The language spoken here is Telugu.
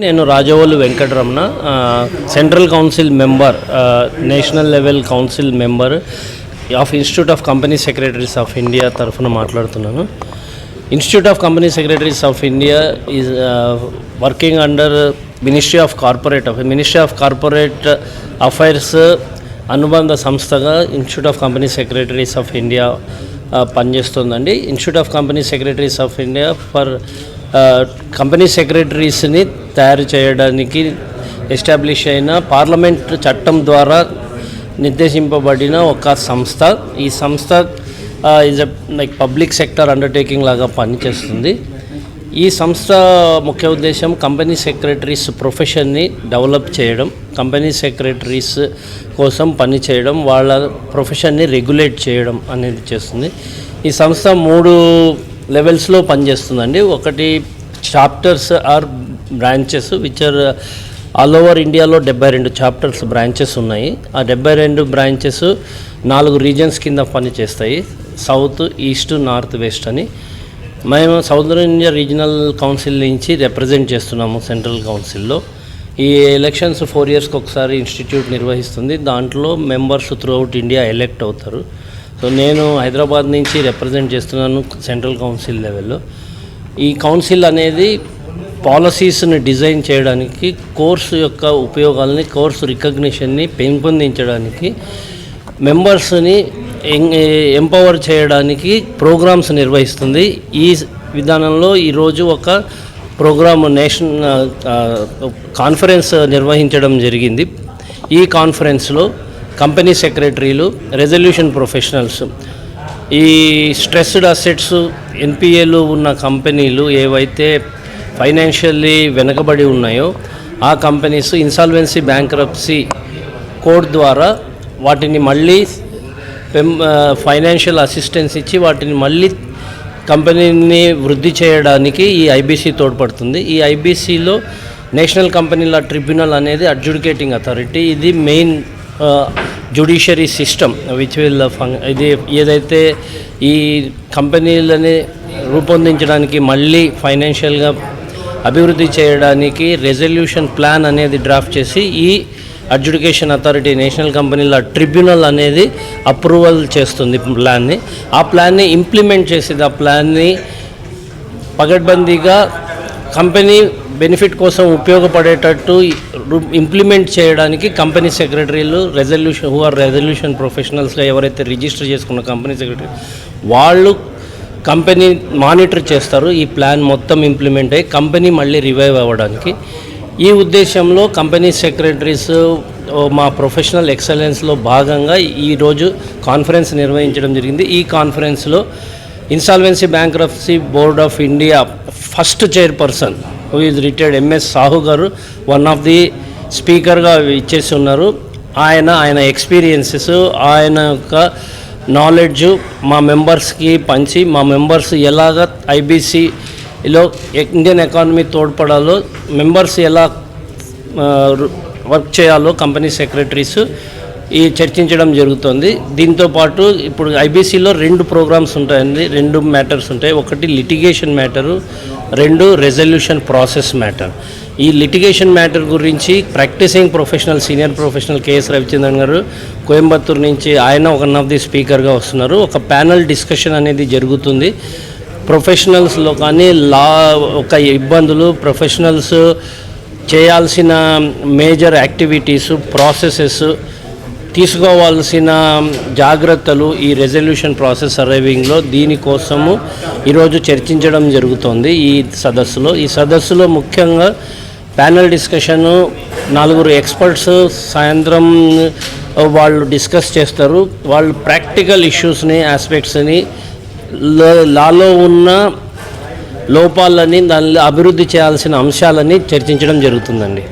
నేను Rajavolu Venkataramana, central council member, national level council member of Institute of Company Secretaries of India తరఫున మాట్లాడుతున్నాను. Institute of Company Secretaries of India is working under Ministry of Corporate Affairs అనుబంధ సంస్థగా Institute of Company Secretaries of India పనిచేస్తుందండి. Institute of Company Secretaries of India for company సెక్రటరీస్ని తయారు చేయడానికి ఎస్టాబ్లిష్ అయిన పార్లమెంట్ చట్టం ద్వారా నిర్దేశింపబడిన ఒక సంస్థ. ఈ సంస్థ is like public sector undertaking లాగా పనిచేస్తుంది. ఈ సంస్థ ముఖ్య ఉద్దేశం కంపెనీ సెక్రటరీస్ ప్రొఫెషన్ని డెవలప్ చేయడం, కంపెనీ సెక్రటరీస్ కోసం పని చేయడం, వాళ్ళ ప్రొఫెషన్ని రెగ్యులేట్ చేయడం అనేది చేస్తుంది. ఈ సంస్థ 3 లెవెల్స్లో పనిచేస్తుందండి. ఒకటి chapters or branches which are all over ఇండియాలో 72 చాప్టర్స్ బ్రాంచెస్ ఉన్నాయి. ఆ 72 బ్రాంచెస్ 4 రీజన్స్ కింద పనిచేస్తాయి: సౌత్, ఈస్ట్, నార్త్, వెస్ట్ అని. మేము సౌదర్న్ ఇండియా రీజనల్ కౌన్సిల్ నుంచి రిప్రజెంట్ చేస్తున్నాము సెంట్రల్ కౌన్సిల్లో. ఈ ఎలక్షన్స్ 4 ఇయర్స్కి ఒకసారి ఇన్స్టిట్యూట్ నిర్వహిస్తుంది. దాంట్లో మెంబర్స్ త్రూఅవుట్ ఇండియా ఎలెక్ట్ అవుతారు. సో నేను హైదరాబాద్ నుంచి రిప్రజెంట్ చేస్తున్నాను సెంట్రల్ కౌన్సిల్ లెవెల్లో. ఈ కౌన్సిల్ అనేది పాలసీస్ని డిజైన్ చేయడానికి, కోర్సు యొక్క ఉపయోగాలని, కోర్సు రికగ్నిషన్ని పెంపొందించడానికి, మెంబర్స్ని ఎంపవర్ చేయడానికి ప్రోగ్రామ్స్ నిర్వహిస్తుంది. ఈ విధానంలో ఈరోజు ఒక ప్రోగ్రామ్ కాన్ఫరెన్స్ నిర్వహించడం జరిగింది. ఈ కాన్ఫరెన్స్లో కంపెనీ సెక్రటరీలు, రెజల్యూషన్ ప్రొఫెషనల్స్, ఈ స్ట్రెస్డ్ అసెట్స్ ఎన్పిఏలు ఉన్న కంపెనీలు ఏవైతే ఫైనాన్షియల్లీ వెనకబడి ఉన్నాయో ఆ కంపెనీస్ ఇన్సాల్వెన్సీ బ్యాంక్రప్సీ కోడ్ ద్వారా వాటిని మళ్ళీ ఫైనాన్షియల్ అసిస్టెన్స్ ఇచ్చి వాటిని మళ్ళీ కంపెనీని వృద్ధి చేయడానికి ఈ ఐబీసీ తోడ్పడుతుంది. ఈ ఐబీసీలో నేషనల్ కంపెనీ లా ట్రిబ్యునల్ అనేది అడ్జుడికేటింగ్ అథారిటీ. ఇది main judiciary system which will ఇది ఏదైతే ఈ కంపెనీలని రూపొందించడానికి, మళ్ళీ ఫైనాన్షియల్గా అభివృద్ధి చేయడానికి రెజల్యూషన్ ప్లాన్ అనేది డ్రాఫ్ట్ చేసి ఈ అడ్జుడికేషన్ అథారిటీ, నేషనల్ కంపెనీల ట్రిబ్యునల్ అనేది అప్రూవల్ చేస్తుంది ప్లాన్ని. ఆ ప్లాన్ని ఇంప్లిమెంట్ చేసేది, ఆ ప్లాన్ని పగడ్బందీగా కంపెనీ బెనిఫిట్ కోసం ఉపయోగపడేటట్టు ఇంప్లిమెంట్ చేయడానికి కంపెనీ సెక్రటరీలు, రెజల్యూషన్ ప్రొఫెషనల్స్గా ఎవరైతే రిజిస్టర్ చేసుకున్న కంపెనీ సెక్రటరీ వాళ్ళు కంపెనీ మానిటర్ చేస్తారు. ఈ ప్లాన్ మొత్తం ఇంప్లిమెంట్ అయ్యి కంపెనీ మళ్ళీ రివైవ్ అవ్వడానికి. ఈ ఉద్దేశంలో కంపెనీ సెక్రటరీస్ మా ప్రొఫెషనల్ ఎక్సలెన్స్లో భాగంగా ఈరోజు కాన్ఫరెన్స్ నిర్వహించడం జరిగింది. ఈ కాన్ఫరెన్స్లో insolvency bankruptcy board of India first chairperson who is retired MS Sahu గారు వన్ ఆఫ్ ది స్పీకర్గా ఇచ్చేసి ఉన్నారు. ఆయన ఎక్స్పీరియన్సెస్, ఆయన యొక్క నాలెడ్జ్ మా మెంబర్స్కి పంచి, మా మెంబర్స్ ఎలాగ ఐబీసీలో ఇండియన్ ఎకానమీ తోడ్పడాలో, మెంబర్స్ ఎలా వర్క్ చేయాలో కంపెనీ సెక్రటరీస్ ఈ చర్చించడం జరుగుతుంది. దీంతోపాటు ఇప్పుడు ఐబీసీలో 2 ప్రోగ్రామ్స్ ఉంటాయండి, 2 మ్యాటర్స్ ఉంటాయి. ఒకటి litigation matter, 2 resolution process matter. ఈ లిటిగేషన్ మ్యాటర్ గురించి practising professional, senior professional KS Ravichandran garu Coimbatore నుంచి, ఆయన వన్ ఆఫ్ ది స్పీకర్గా వస్తున్నారు. ఒక ప్యానల్ డిస్కషన్ అనేది జరుగుతుంది. ప్రొఫెషనల్స్లో కానీ ఒక ఇబ్బందులు, ప్రొఫెషనల్స్ చేయాల్సిన మేజర్ యాక్టివిటీస్, ప్రాసెసెస్, తీసుకోవాల్సిన జాగ్రత్తలు ఈ రెజల్యూషన్ ప్రాసెస్ అరైవింగ్లో, దీనికోసము ఈరోజు చర్చించడం జరుగుతోంది ఈ సదస్సులో. ఈ సదస్సులో ముఖ్యంగా ప్యానల్ డిస్కషను, 4 ఎక్స్పర్ట్స్ సాయంత్రం వాళ్ళు డిస్కస్ చేస్తారు. వాళ్ళు ప్రాక్టికల్ ఇష్యూస్ని, ఆస్పెక్ట్స్ని, లాలో ఉన్న లోపాలని, దానిలో అభివృద్ధి చేయాల్సిన అంశాలని చర్చించడం జరుగుతుందండి.